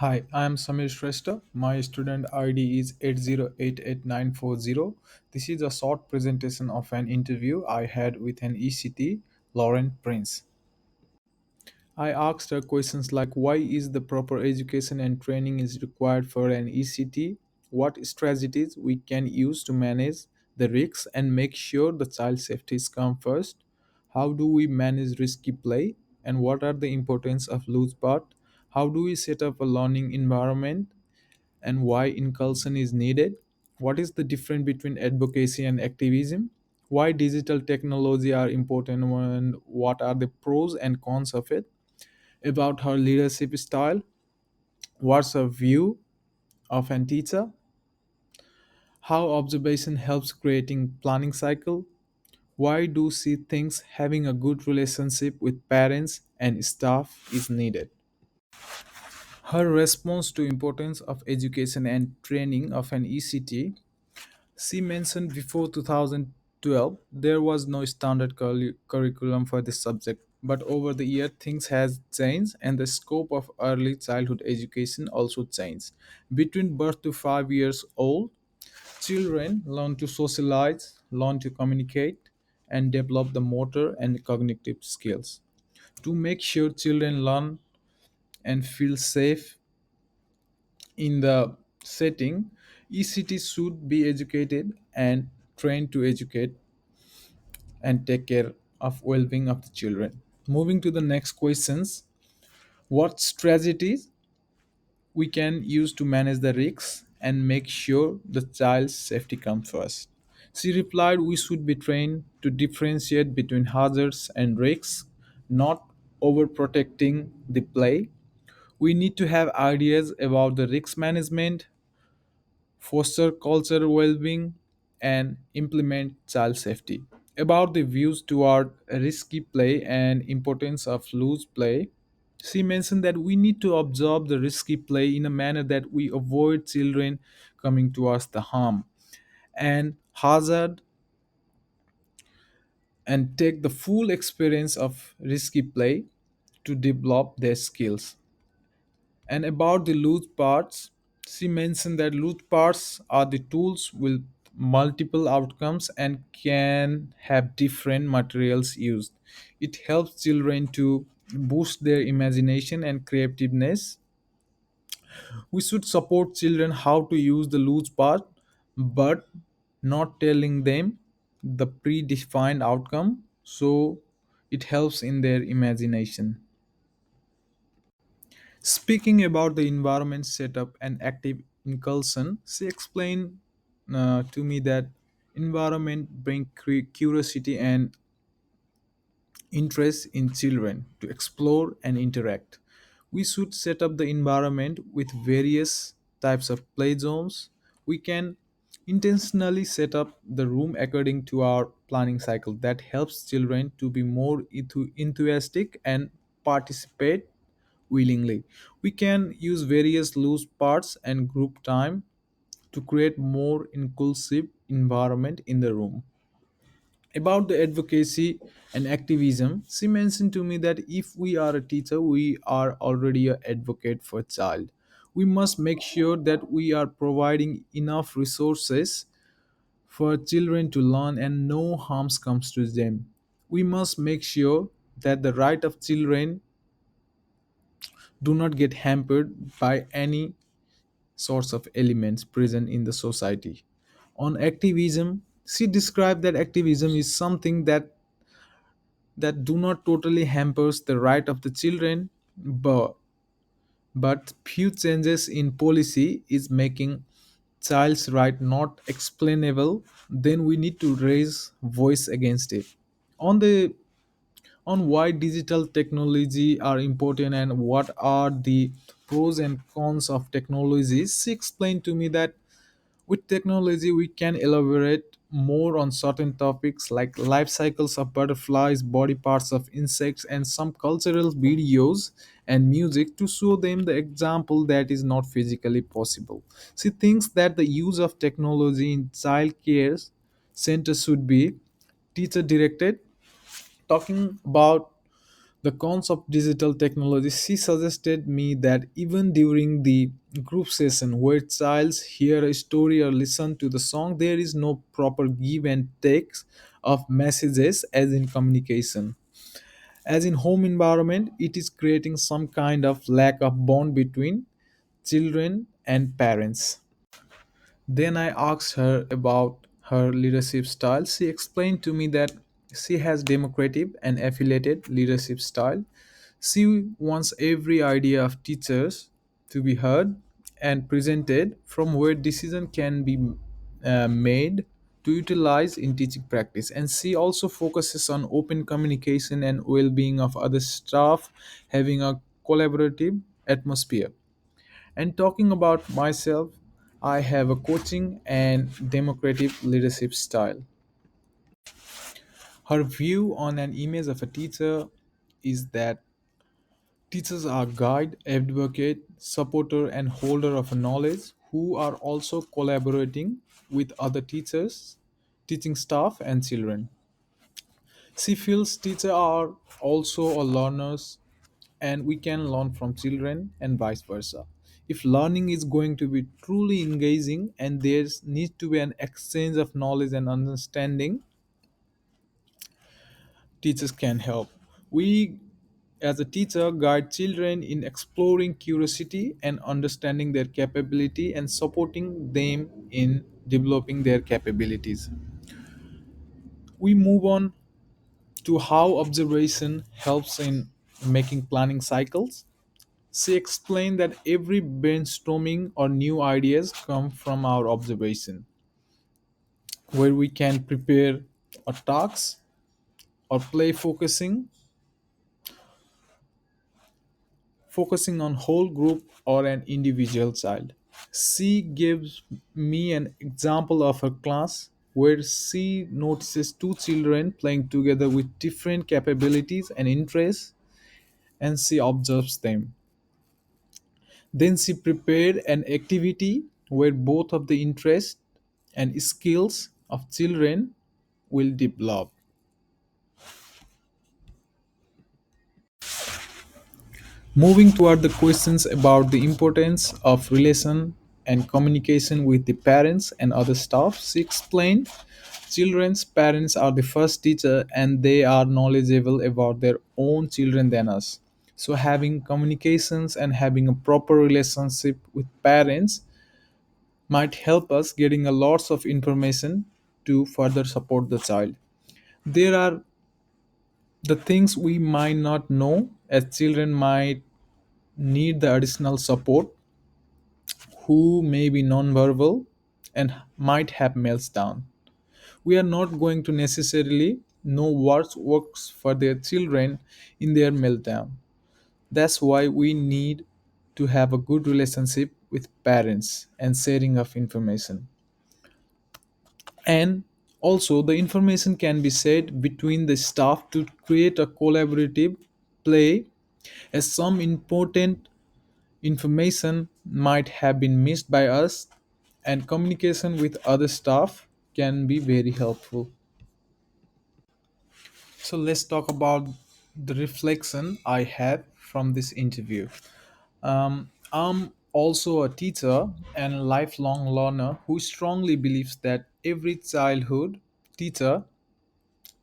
Hi, I am Samir Shrestha. My student ID is 8088940. This is a short presentation of an interview I had with an ECT, Lauren Prince. I asked her questions like why is the proper education and training is required for an ECT, what strategies we can use to manage the risks and make sure the child safety is come first, how do we manage risky play, and what are the importance of loose part, how do we set up a learning environment, and why inclusion is needed, what is the difference between advocacy and activism, why digital technology are important and what are the pros and cons of it, about her leadership style, what's her view of an teacher, how observation helps creating planning cycle, why do she thinks having a good relationship with parents and staff is needed. Her response to importance of education and training of an ECT, she mentioned before 2012 there was no standard curriculum for this subject, but over the year things has changed and the scope of early childhood education also changed. Between birth to 5 years old, children learn to socialize, learn to communicate, and develop the motor and cognitive skills. To make sure children learn and feel safe in the setting, ECT should be educated and trained to educate and take care of well-being of the children. Moving to the next questions, what strategies we can use to manage the risks and make sure the child's safety comes first? She replied, we should be trained to differentiate between hazards and risks, not overprotecting the play. We need to have ideas about the risk management, foster cultural well-being, and implement child safety. About the views toward risky play and importance of loose play, she mentioned that we need to observe the risky play in a manner that we avoid children coming towards the harm and hazard and take the full experience of risky play to develop their skills. And about the loose parts, she mentioned that loose parts are the tools with multiple outcomes and can have different materials used. It helps children to boost their imagination and creativeness. We should support children how to use the loose part, but not telling them the predefined outcome so it helps in their imagination. Speaking about the environment setup and active inclusion, she explained to me that environment bring curiosity and interest in children to explore and interact. We should set up the environment with various types of play zones. We can intentionally set up the room according to our planning cycle that helps children to be more enthusiastic and participate willingly. We can use various loose parts and group time to create more inclusive environment in the room. About the advocacy and activism, she mentioned to me that if we are a teacher, we are already an advocate for a child. We must make sure that we are providing enough resources for children to learn and no harms comes to them. We must make sure that the right of children do not get hampered by any sorts of elements present in the society. On activism, she described that activism is something that do not totally hampers the right of the children, but few changes in policy is making child's right not explainable, then we need to raise voice against it. On the on why digital technology are important and what are the pros and cons of technologies, she explained to me that with technology, we can elaborate more on certain topics like life cycles of butterflies, body parts of insects, and some cultural videos and music to show them the example that is not physically possible. She thinks that the use of technology in child care centers should be teacher directed, talking about the cons of digital technology. She suggested me that even during the group session where childs hear a story or listen to the song, there is no proper give and take of messages as in communication. As in home environment, it is creating some kind of lack of bond between children and parents. Then I asked her about her leadership style. She explained to me that she has democratic and affiliated leadership style. She wants every idea of teachers to be heard and presented from where decision can be made to utilize in teaching practice. And she also focuses on open communication and well-being of other staff, having a collaborative atmosphere. And talking about myself, I have a coaching and democratic leadership style. Her view on an image of a teacher is that teachers are guide, advocate, supporter, and holder of knowledge who are also collaborating with other teachers, teaching staff, and children. She feels teachers are also a learners and we can learn from children and vice versa. If learning is going to be truly engaging and there needs to be an exchange of knowledge and understanding, teachers can help. We, as a teacher, guide children in exploring curiosity and understanding their capability and supporting them in developing their capabilities. We move on to how observation helps in making planning cycles. She explained that every brainstorming or new ideas come from our observation, where we can prepare a task or play focusing on whole group or an individual child. She gives me an example of her class where she notices two children playing together with different capabilities and interests and she observes them. Then she prepared an activity where both of the interests and skills of children will develop. Moving toward the questions about the importance of relation and communication with the parents and other staff, she explained children's parents are the first teacher and they are knowledgeable about their own children than us. So having communications and having a proper relationship with parents might help us getting a lots of information to further support the child. There are the things we might not know as children might need the additional support who may be nonverbal and might have meltdown. We are not going to necessarily know what works for their children in their meltdown. That's why we need to have a good relationship with parents and sharing of information. And also the information can be shared between the staff to create a collaborative play as some important information might have been missed by us and communication with other staff can be very helpful. So let's talk about the reflection I had from this interview. I'm also a teacher and a lifelong learner who strongly believes that every childhood teacher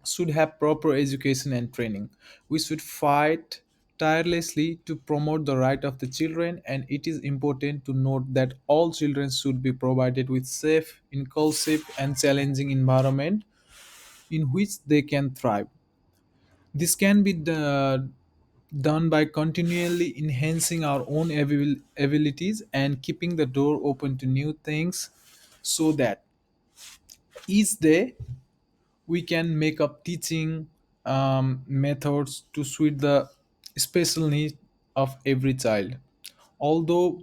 should have proper education and training. We should fight tirelessly to promote the right of the children, and it is important to note that all children should be provided with safe, inclusive, and challenging environment in which they can thrive. This can be done by continually enhancing our own abilities and keeping the door open to new things so that each day we can make up teaching methods to suit the special needs of every child. Although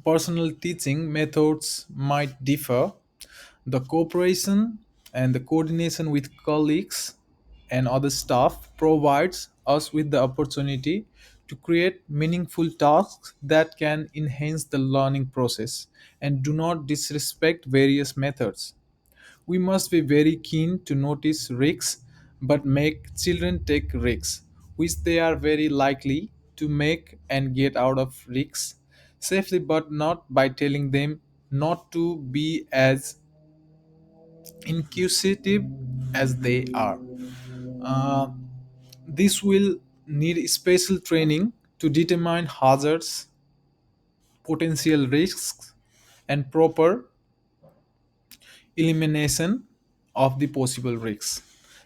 personal teaching methods might differ, the cooperation and the coordination with colleagues and other staff provides us with the opportunity to create meaningful tasks that can enhance the learning process and do not disrespect various methods. We must be very keen to notice risks but make children take risks. which they are very likely to make and get out of risks safely, but not by telling them not to be as inquisitive as they are. Uh, this will need special training to determine hazards, potential risks, and proper elimination of the possible risks.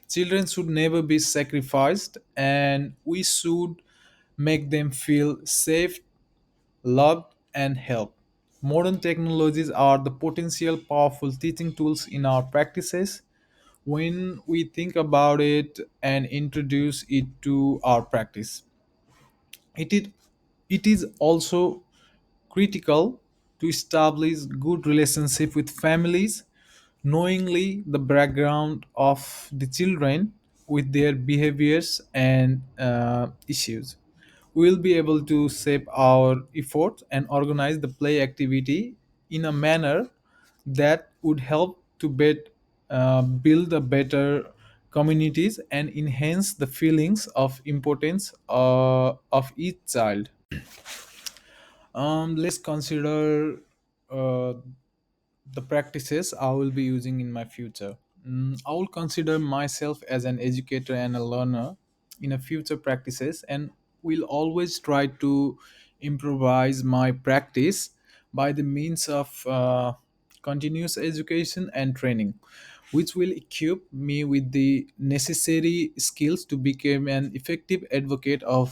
Children should never be sacrificed, and we should make them feel safe, loved, and helped. Modern technologies are the potential powerful teaching tools in our practices when we think about it and introduce it to our practice. It is, it is also critical to establish good relationship with families, knowingly the background of the children with their behaviors and issues. We will be able to shape our efforts and organize the play activity in a manner that would help to build a better communities and enhance the feelings of importance of each child. Let's consider uh, the practices I will be using in my future. I will consider myself as an educator and a learner in a future practices, and will always try to improvise my practice by the means of continuous education and training, which will equip me with the necessary skills to become an effective advocate of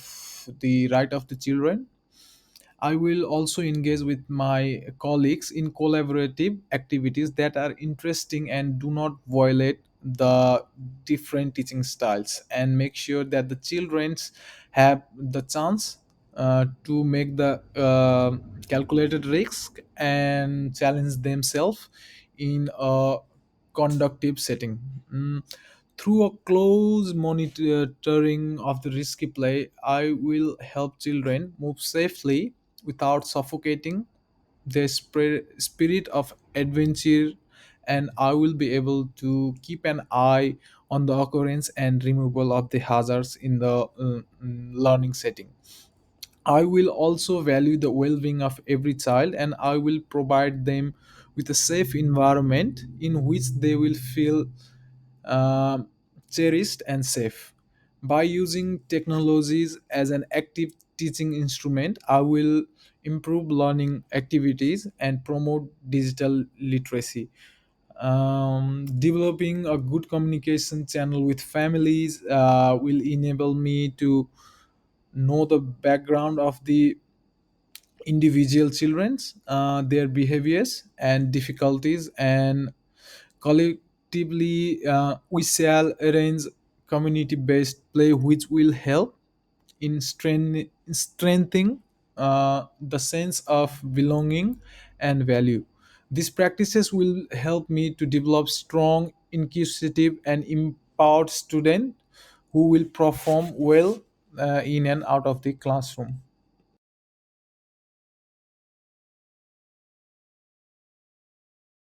the right of the children. I will also engage with my colleagues in collaborative activities that are interesting and do not violate the different teaching styles, and make sure that the children have the chance to make the calculated risk and challenge themselves in a conductive setting. Through a close monitoring of the risky play, I will help children move safely without suffocating their spirit of adventure, and I will be able to keep an eye on the occurrence and removal of the hazards in the learning setting. I will also value the well being of every child, and I will provide them with a safe environment in which they will feel um, cherished and safe. By using technologies as an active teaching instrument, I will improve learning activities and promote digital literacy. Developing a good communication channel with families will enable me to know the background of the individual children's their behaviors and difficulties, and collectively we shall arrange community-based play which will help in strengthening the sense of belonging and value. These practices will help me to develop strong, inquisitive, and empowered students who will perform well in and out of the classroom.